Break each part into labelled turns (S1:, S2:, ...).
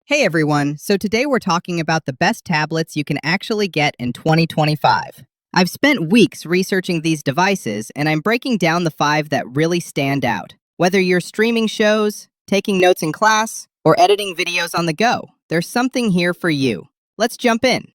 S1: Hey everyone, so today we're talking about the best tablets you can actually get in 2025. I've spent weeks researching these devices and I'm breaking down the 5 that really stand out. Whether you're streaming shows, taking notes in class, or editing videos on the go, there's something here for you. Let's jump in.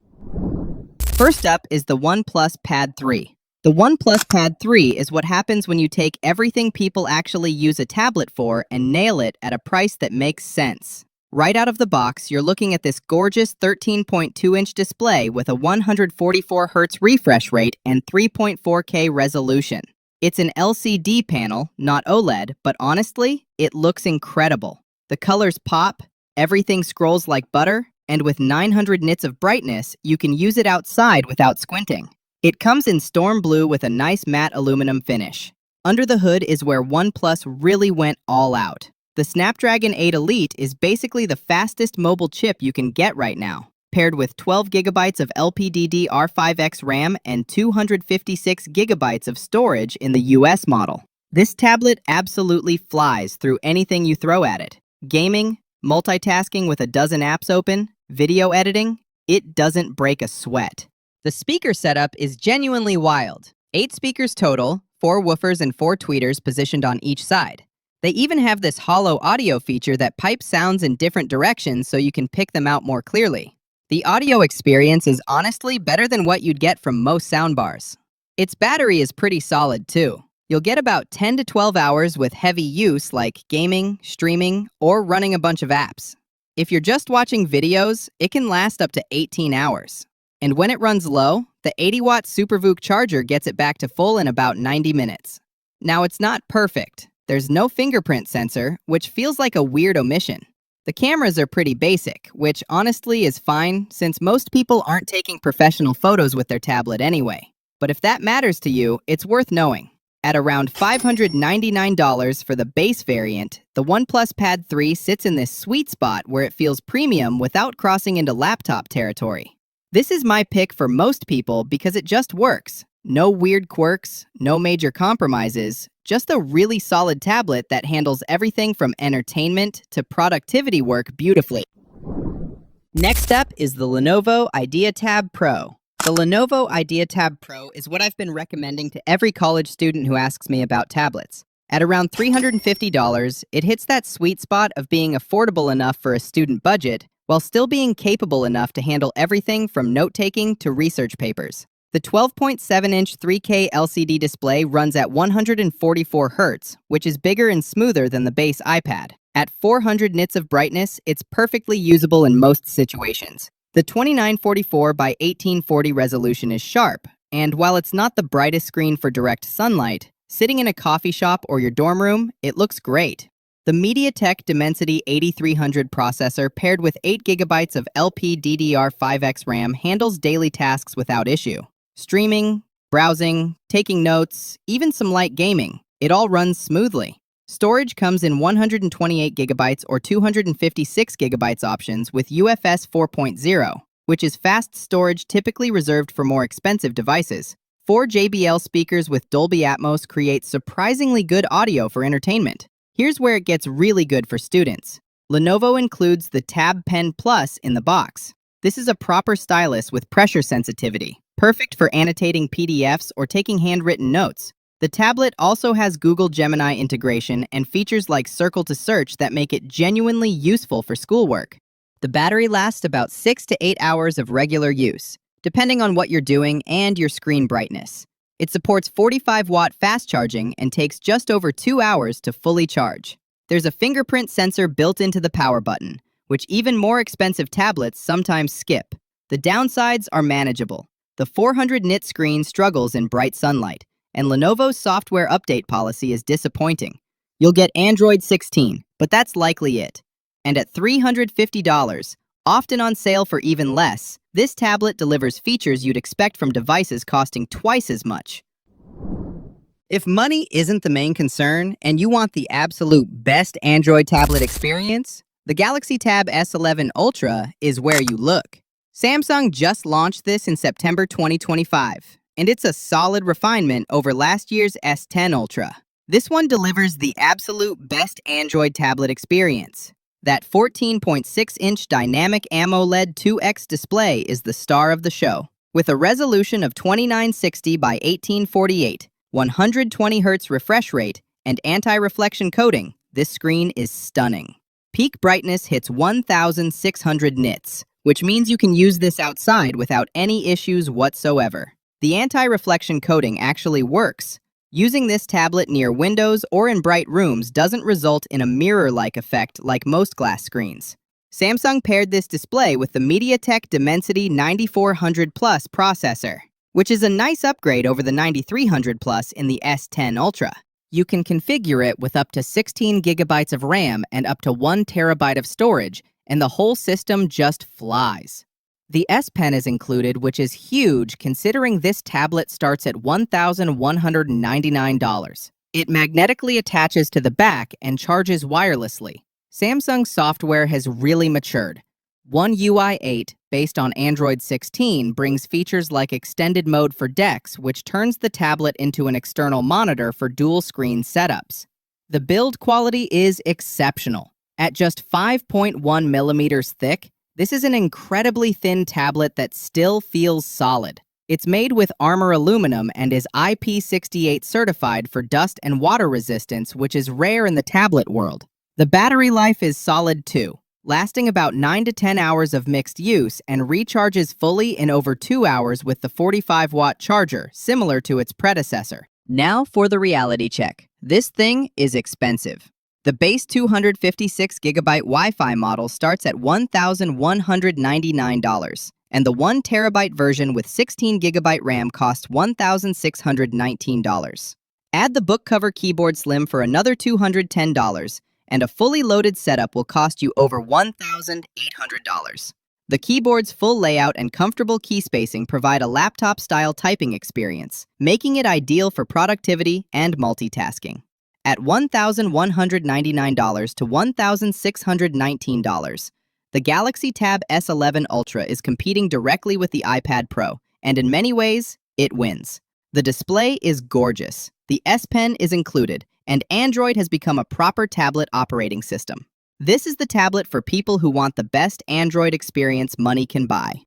S1: First up is the OnePlus Pad 3. The OnePlus Pad 3 is what happens when you take everything people actually use a tablet for and nail it at a price that makes sense. Right out of the box, you're looking at this gorgeous 13.2-inch display with a 144Hz refresh rate and 3.4K resolution. It's an LCD panel, not OLED, but honestly, it looks incredible. The colors pop, everything scrolls like butter, and with 900 nits of brightness, you can use it outside without squinting. It comes in storm blue with a nice matte aluminum finish. Under the hood is where OnePlus really went all out. The Snapdragon 8 Elite is basically the fastest mobile chip you can get right now, paired with 12 gigabytes of LPDDR5X RAM and 256 gigabytes of storage in the US model. This tablet absolutely flies through anything you throw at it. Gaming, multitasking with a dozen apps open, video editing, it doesn't break a sweat. The speaker setup is genuinely wild. 8 speakers total, 4 woofers and 4 tweeters positioned on each side. They even have this hollow audio feature that pipes sounds in different directions so you can pick them out more clearly. The audio experience is honestly better than what you'd get from most soundbars. Its battery is pretty solid too. You'll get about 10 to 12 hours with heavy use like gaming, streaming, or running a bunch of apps. If you're just watching videos, it can last up to 18 hours. And when it runs low, the 80-watt SuperVOOC charger gets it back to full in about 90 minutes. Now, it's not perfect. There's no fingerprint sensor, which feels like a weird omission. The cameras are pretty basic, which honestly is fine since most people aren't taking professional photos with their tablet anyway. But if that matters to you, it's worth knowing. At around $599 for the base variant, the OnePlus Pad 3 sits in this sweet spot where it feels premium without crossing into laptop territory. This is my pick for most people because it just works. No weird quirks, no major compromises, just a really solid tablet that handles everything from entertainment to productivity work beautifully. Next up is the Lenovo IdeaTab Pro. The Lenovo IdeaTab Pro is what I've been recommending to every college student who asks me about tablets. At around $350, it hits that sweet spot of being affordable enough for a student budget, while still being capable enough to handle everything from note-taking to research papers. The 12.7-inch 3K LCD display runs at 144 Hz, which is bigger and smoother than the base iPad. At 400 nits of brightness, it's perfectly usable in most situations. The 2944 by 1840 resolution is sharp, and while it's not the brightest screen for direct sunlight, sitting in a coffee shop or your dorm room, it looks great. The MediaTek Dimensity 8300 processor paired with 8 gigabytes of LPDDR5X RAM handles daily tasks without issue. Streaming, browsing, taking notes, even some light gaming, it all runs smoothly. Storage comes in 128 gigabytes or 256 gigabytes options with UFS 4.0, which is fast storage typically reserved for more expensive devices. 4 JBL speakers with Dolby Atmos create surprisingly good audio for entertainment. Here's where it gets really good for students. Lenovo includes the Tab Pen Plus in the box. This is a proper stylus with pressure sensitivity, perfect for annotating PDFs or taking handwritten notes. The tablet also has Google Gemini integration and features like Circle to Search that make it genuinely useful for schoolwork. The battery lasts about 6 to 8 hours of regular use, depending on what you're doing and your screen brightness. It supports 45-watt fast charging and takes just over 2 hours to fully charge. There's a fingerprint sensor built into the power button, which even more expensive tablets sometimes skip. The downsides are manageable. The 400-nit screen struggles in bright sunlight, and Lenovo's software update policy is disappointing. You'll get Android 16, but that's likely it. And at $350, often on sale for even less, this tablet delivers features you'd expect from devices costing twice as much. If money isn't the main concern and you want the absolute best Android tablet experience, the Galaxy Tab S11 Ultra is where you look. Samsung just launched this in September 2025, and it's a solid refinement over last year's S10 Ultra. This one delivers the absolute best Android tablet experience. That 14.6-inch dynamic AMOLED 2X display is the star of the show. With a resolution of 2960 by 1848, 120 Hz refresh rate, and anti-reflection coating, this screen is stunning. Peak brightness hits 1,600 nits, which means you can use this outside without any issues whatsoever. The anti-reflection coating actually works. Using this tablet near windows or in bright rooms doesn't result in a mirror-like effect like most glass screens. Samsung paired this display with the MediaTek Dimensity 9400 Plus processor, which is a nice upgrade over the 9300 Plus in the S10 Ultra. You can configure it with up to 16 gigabytes of RAM and up to 1 terabyte of storage, and the whole system just flies. The S Pen is included, which is huge considering this tablet starts at $1,199. It magnetically attaches to the back and charges wirelessly. Samsung's software has really matured. One UI 8, based on Android 16, brings features like extended mode for DeX, which turns the tablet into an external monitor for dual-screen setups. The build quality is exceptional. At just 5.1 millimeters thick, this is an incredibly thin tablet that still feels solid. It's made with Armor aluminum and is IP68 certified for dust and water resistance, which is rare in the tablet world. The battery life is solid too, lasting about 9 to 10 hours of mixed use and recharges fully in over 2 hours with the 45-watt charger, similar to its predecessor. Now for the reality check. This thing is expensive. The base 256GB Wi-Fi model starts at $1,199, and the 1 terabyte version with 16GB RAM costs $1,619. Add the book cover keyboard slim for another $210, and a fully loaded setup will cost you over $1,800. The keyboard's full layout and comfortable key spacing provide a laptop-style typing experience, making it ideal for productivity and multitasking. At $1,199 to $1,619, the Galaxy Tab S11 Ultra is competing directly with the iPad Pro, and in many ways, it wins. The display is gorgeous, the S Pen is included, and Android has become a proper tablet operating system. This is the tablet for people who want the best Android experience money can buy.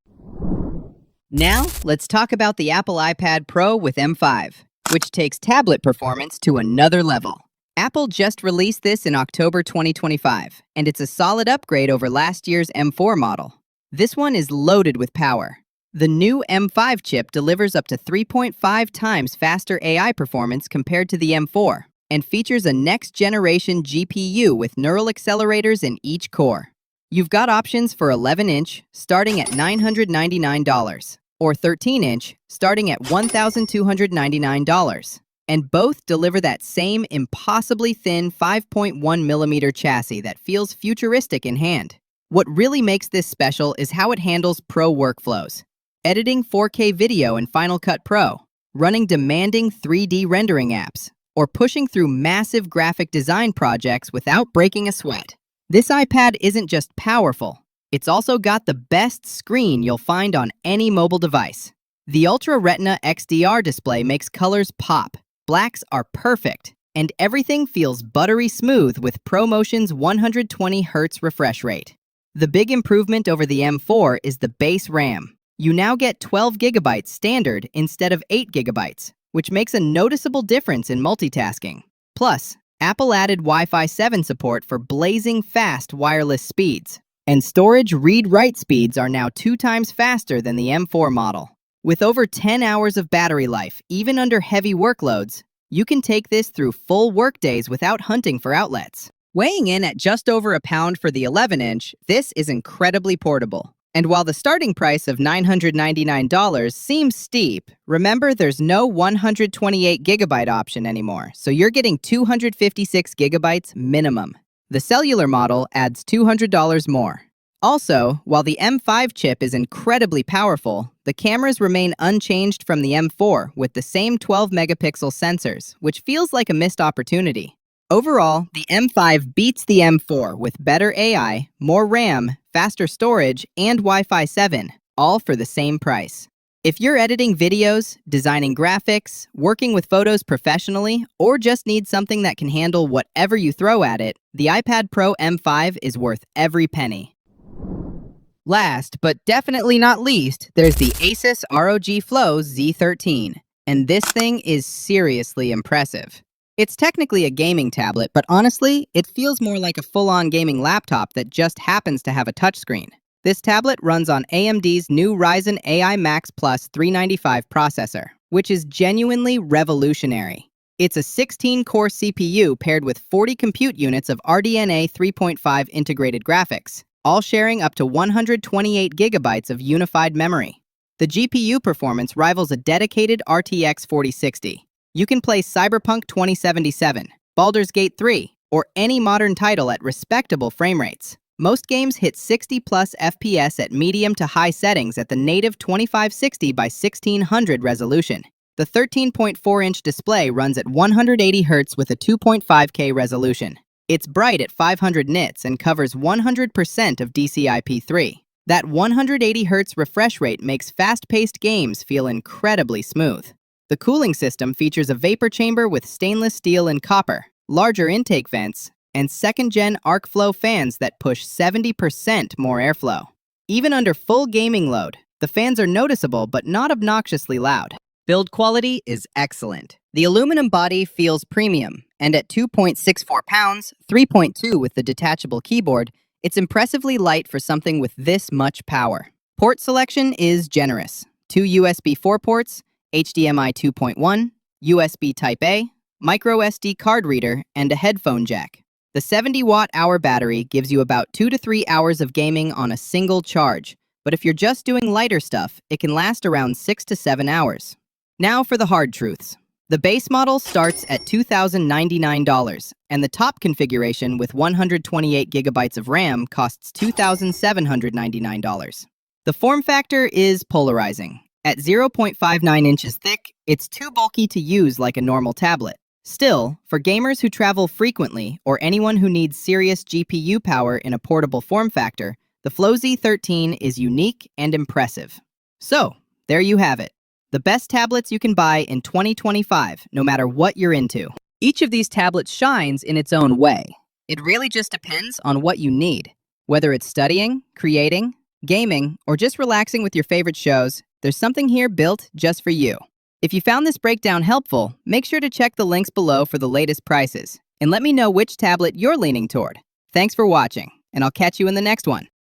S1: Now, let's talk about the Apple iPad Pro with M5, which takes tablet performance to another level. Apple just released this in October 2025, and it's a solid upgrade over last year's M4 model. This one is loaded with power. The new M5 chip delivers up to 3.5 times faster AI performance compared to the M4, and features a next-generation GPU with neural accelerators in each core. You've got options for 11-inch, starting at $999, or 13-inch, starting at $1,299. And both deliver that same impossibly thin 5.1mm chassis that feels futuristic in hand. What really makes this special is how it handles pro workflows. Editing 4K video in Final Cut Pro, running demanding 3D rendering apps, or pushing through massive graphic design projects without breaking a sweat. This iPad isn't just powerful, it's also got the best screen you'll find on any mobile device. The Ultra Retina XDR display makes colors pop. Blacks are perfect, and everything feels buttery smooth with ProMotion's 120 Hz refresh rate. The big improvement over the M4 is the base RAM. You now get 12 GB standard instead of 8 GB, which makes a noticeable difference in multitasking. Plus, Apple added Wi-Fi 7 support for blazing fast wireless speeds, and storage read-write speeds are now 2 times faster than the M4 model. With over 10 hours of battery life, even under heavy workloads, you can take this through full workdays without hunting for outlets. Weighing in at just over a pound for the 11-inch, this is incredibly portable. And while the starting price of $999 seems steep, remember there's no 128GB option anymore, so you're getting 256GB minimum. The cellular model adds $200 more. Also, while the M5 chip is incredibly powerful, the cameras remain unchanged from the M4 with the same 12-megapixel sensors, which feels like a missed opportunity. Overall, the M5 beats the M4 with better AI, more RAM, faster storage, and Wi-Fi 7, all for the same price. If you're editing videos, designing graphics, working with photos professionally, or just need something that can handle whatever you throw at it, the iPad Pro M5 is worth every penny. Last, but definitely not least, there's the ASUS ROG Flow Z13, and this thing is seriously impressive. It's technically a gaming tablet, but honestly, it feels more like a full-on gaming laptop that just happens to have a touchscreen. This tablet runs on AMD's new Ryzen AI Max Plus 395 processor, which is genuinely revolutionary. It's a 16-core CPU paired with 40 compute units of RDNA 3.5 integrated graphics, all sharing up to 128 gigabytes of unified memory. The GPU performance rivals a dedicated RTX 4060. You can play Cyberpunk 2077, Baldur's Gate 3, or any modern title at respectable frame rates. Most games hit 60+ FPS at medium to high settings at the native 2560 by 1600 resolution. The 13.4-inch display runs at 180 Hz with a 2.5K resolution. It's bright at 500 nits and covers 100% of DCI-P3. That 180 Hz refresh rate makes fast-paced games feel incredibly smooth. The cooling system features a vapor chamber with stainless steel and copper, larger intake vents, and second-gen arc flow fans that push 70% more airflow. Even under full gaming load, the fans are noticeable but not obnoxiously loud. Build quality is excellent. The aluminum body feels premium, and at 2.64 pounds, 3.2 with the detachable keyboard, it's impressively light for something with this much power. Port selection is generous. 2 USB 4 ports, HDMI 2.1, USB Type-A, microSD card reader, and a headphone jack. The 70-watt-hour battery gives you about 2 to 3 hours of gaming on a single charge, but if you're just doing lighter stuff, it can last around 6 to 7 hours. Now for the hard truths. The base model starts at $2,099, and the top configuration with 128 gigabytes of RAM costs $2,799. The form factor is polarizing. At 0.59 inches thick, it's too bulky to use like a normal tablet. Still, for gamers who travel frequently or anyone who needs serious GPU power in a portable form factor, the Flow Z13 is unique and impressive. So, there you have it. The best tablets you can buy in 2025, no matter what you're into. Each of these tablets shines in its own way. It really just depends on what you need. Whether it's studying, creating, gaming, or just relaxing with your favorite shows, there's something here built just for you. If you found this breakdown helpful, make sure to check the links below for the latest prices, and let me know which tablet you're leaning toward. Thanks for watching, and I'll catch you in the next one.